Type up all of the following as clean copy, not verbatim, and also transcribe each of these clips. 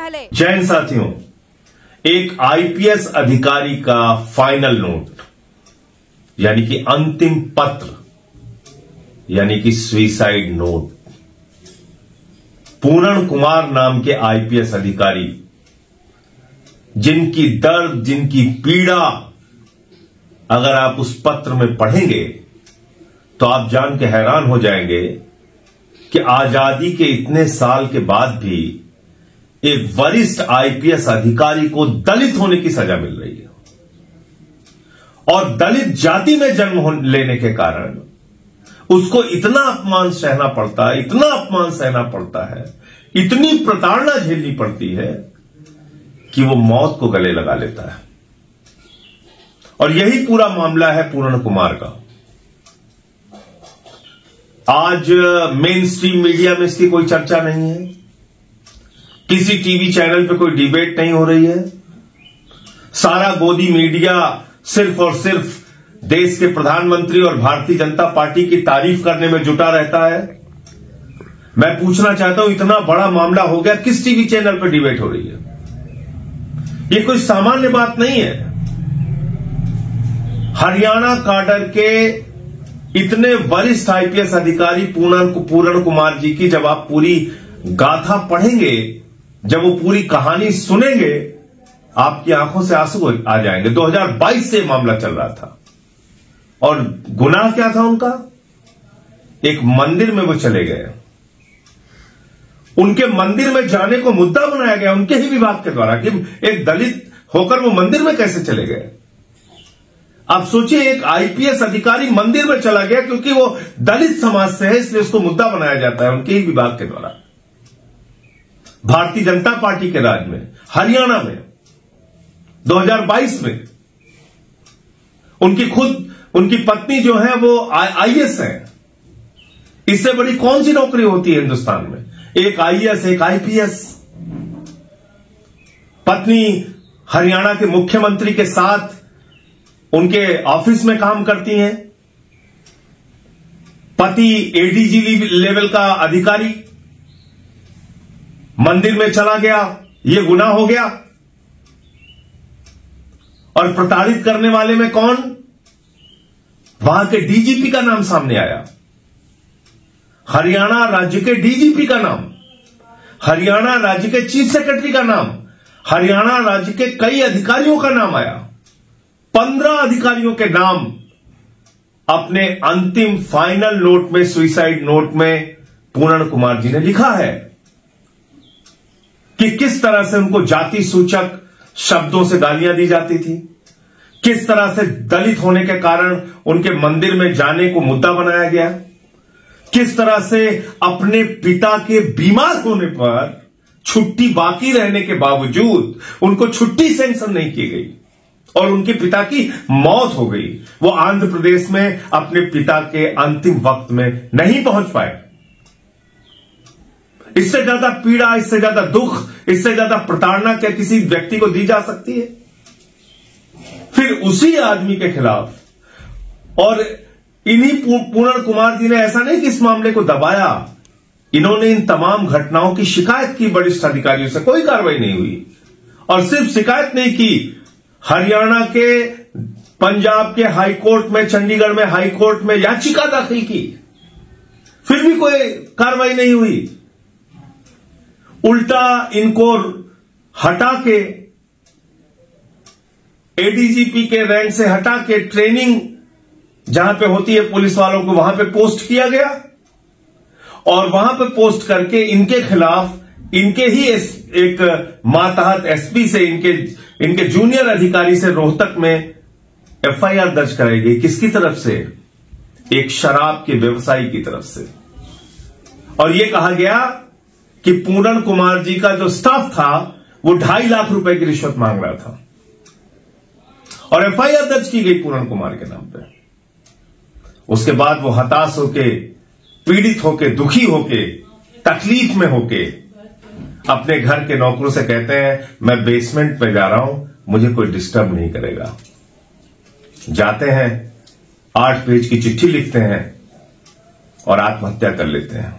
पहले। जय हिंद साथियों, एक आईपीएस अधिकारी का फाइनल नोट यानी कि अंतिम पत्र यानी कि सुसाइड नोट। पूरण कुमार नाम के आईपीएस अधिकारी जिनकी दर्द, जिनकी पीड़ा अगर आप उस पत्र में पढ़ेंगे तो आप जान के हैरान हो जाएंगे कि आजादी के इतने साल के बाद भी एक वरिष्ठ आईपीएस अधिकारी को दलित होने की सजा मिल रही है और दलित जाति में जन्म लेने के कारण उसको इतना अपमान सहना पड़ता है, इतना अपमान सहना पड़ता है, इतनी प्रताड़ना झेलनी पड़ती है कि वो मौत को गले लगा लेता है। और यही पूरा मामला है पूरण कुमार का। आज मेन स्ट्रीम मीडिया में इसकी कोई चर्चा नहीं है, किसी टीवी चैनल पे कोई डिबेट नहीं हो रही है। सारा गोदी मीडिया सिर्फ और सिर्फ देश के प्रधानमंत्री और भारतीय जनता पार्टी की तारीफ करने में जुटा रहता है। मैं पूछना चाहता हूं, इतना बड़ा मामला हो गया, किस टीवी चैनल पर डिबेट हो रही है? ये कोई सामान्य बात नहीं है। हरियाणा काडर के इतने वरिष्ठ आईपीएस अधिकारी पूरण कुमार जी की जब आप पूरी गाथा पढ़ेंगे, जब वो पूरी कहानी सुनेंगे, आपकी आंखों से आंसू आ जाएंगे। 2022 से मामला चल रहा था और गुनाह क्या था उनका? एक मंदिर में वो चले गए, उनके मंदिर में जाने को मुद्दा बनाया गया उनके ही विभाग के द्वारा कि एक दलित होकर वो मंदिर में कैसे चले गए। आप सोचिए, एक आईपीएस अधिकारी मंदिर में चला गया क्योंकि वो दलित समाज से है, इसलिए उसको मुद्दा बनाया जाता है उनके ही विभाग के द्वारा। भारतीय जनता पार्टी के राज में हरियाणा में 2022 में उनकी पत्नी जो है वो आईएएस है। इससे बड़ी कौन सी नौकरी होती है हिंदुस्तान में? एक आईएएस, एक आईपीएस। पत्नी हरियाणा के मुख्यमंत्री के साथ उनके ऑफिस में काम करती हैं। पति एडीजी लेवल का अधिकारी मंदिर में चला गया, यह गुनाह हो गया। और प्रताड़ित करने वाले में कौन? वहां के डीजीपी का नाम सामने आया, हरियाणा राज्य के डीजीपी का नाम, हरियाणा राज्य के चीफ सेक्रेटरी का नाम, हरियाणा राज्य के कई अधिकारियों का नाम आया। 15 अधिकारियों के नाम अपने अंतिम फाइनल नोट में, सुसाइड नोट में पूरण कुमार जी ने लिखा है कि किस तरह से उनको जाति सूचक शब्दों से गालियां दी जाती थी, किस तरह से दलित होने के कारण उनके मंदिर में जाने को मुद्दा बनाया गया, किस तरह से अपने पिता के बीमार होने पर छुट्टी बाकी रहने के बावजूद उनको छुट्टी सैंक्शन नहीं की गई और उनके पिता की मौत हो गई। वो आंध्र प्रदेश में अपने पिता के अंतिम वक्त में नहीं पहुंच पाए। इससे ज्यादा पीड़ा, इससे ज्यादा दुख, इससे ज्यादा प्रताड़ना क्या किसी व्यक्ति को दी जा सकती है? फिर उसी आदमी के खिलाफ, और इन्हीं पूरण कुमार जी ने ऐसा नहीं कि इस मामले को दबाया, इन्होंने इन तमाम घटनाओं की शिकायत की वरिष्ठ अधिकारियों से, कोई कार्रवाई नहीं हुई। और सिर्फ शिकायत नहीं की, हरियाणा के, पंजाब के हाई कोर्ट में, चंडीगढ़ में हाई कोर्ट में याचिका दाखिल की, फिर भी कोई कार्रवाई नहीं हुई। उल्टा इनको हटा के, एडीजीपी के रैंक से हटा के ट्रेनिंग जहां पे होती है पुलिस वालों को, वहां पे पोस्ट किया गया और वहां पे पोस्ट करके इनके खिलाफ इनके ही एक मातहत एसपी से, इनके जूनियर अधिकारी से रोहतक में एफआईआर दर्ज कराई गई। किसकी तरफ से? एक शराब के व्यवसायी की तरफ से। और यह कहा गया कि पूरण कुमार जी का जो स्टाफ था वो 2.5 लाख रुपए की रिश्वत मांग रहा था और एफआईआर दर्ज की गई पूरण कुमार के नाम पे। उसके बाद वो हताश होके, पीड़ित होके, दुखी होके, तकलीफ में होके अपने घर के नौकरों से कहते हैं मैं बेसमेंट में जा रहा हूं, मुझे कोई डिस्टर्ब नहीं करेगा। जाते हैं, 8 पेज की चिट्ठी लिखते हैं और आत्महत्या कर लेते हैं।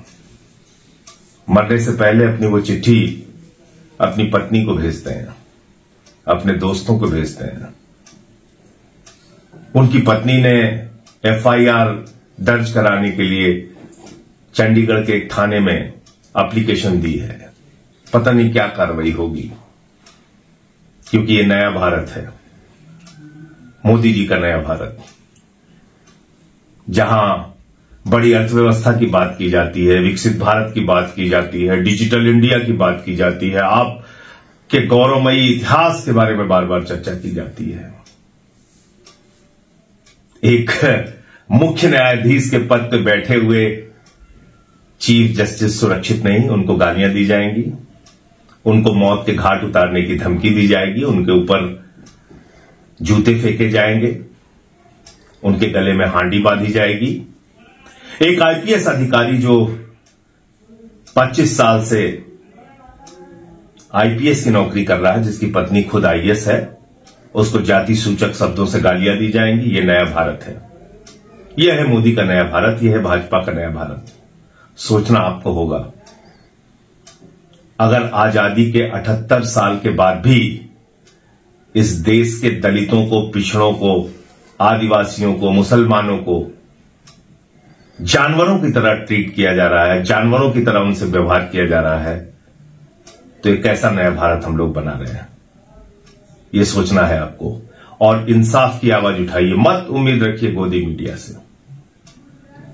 मरने से पहले अपनी वो चिट्ठी अपनी पत्नी को भेजते हैं, अपने दोस्तों को भेजते हैं। उनकी पत्नी ने एफआईआर दर्ज कराने के लिए चंडीगढ़ के एक थाने में एप्लीकेशन दी है। पता नहीं क्या कार्रवाई होगी, क्योंकि ये नया भारत है, मोदी जी का नया भारत, जहां बड़ी अर्थव्यवस्था की बात की जाती है, विकसित भारत की बात की जाती है, डिजिटल इंडिया की बात की जाती है, आपके गौरवमयी इतिहास के बारे में बार बार चर्चा की जाती है। एक मुख्य न्यायाधीश के पद पर बैठे हुए चीफ जस्टिस सुरक्षित नहीं, उनको गालियां दी जाएंगी, उनको मौत के घाट उतारने की धमकी दी जाएगी, उनके ऊपर जूते फेंके जाएंगे, उनके गले में हांडी बांधी जाएगी। एक आईपीएस अधिकारी जो 25 साल से आईपीएस की नौकरी कर रहा है, जिसकी पत्नी खुद आईएएस है, उसको जाति सूचक शब्दों से गालियां दी जाएंगी। यह नया भारत है, यह है मोदी का नया भारत, यह है भाजपा का नया भारत। सोचना आपको होगा, अगर आजादी के 78 साल के बाद भी इस देश के दलितों को, पिछड़ों को, आदिवासियों को, मुसलमानों को जानवरों की तरह ट्रीट किया जा रहा है, जानवरों की तरह उनसे व्यवहार किया जा रहा है, तो एक कैसा नया भारत हम लोग बना रहे हैं, यह सोचना है आपको। और इंसाफ की आवाज उठाइए, मत उम्मीद रखिए गोदी मीडिया से।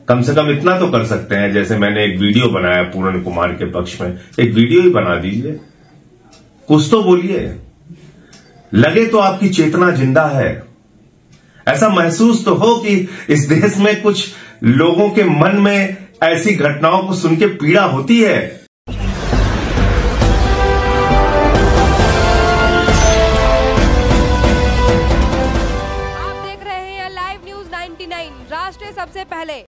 कम से कम इतना तो कर सकते हैं, जैसे मैंने एक वीडियो बनाया पूर्ण कुमार के पक्ष में, एक वीडियो ही बना दीजिए, कुछ तो बोलिए, लगे तो आपकी चेतना जिंदा है, ऐसा महसूस तो हो कि इस देश में कुछ लोगों के मन में ऐसी घटनाओं को सुन के पीड़ा होती है। आप देख रहे हैं लाइव न्यूज 99, राष्ट्र सबसे पहले।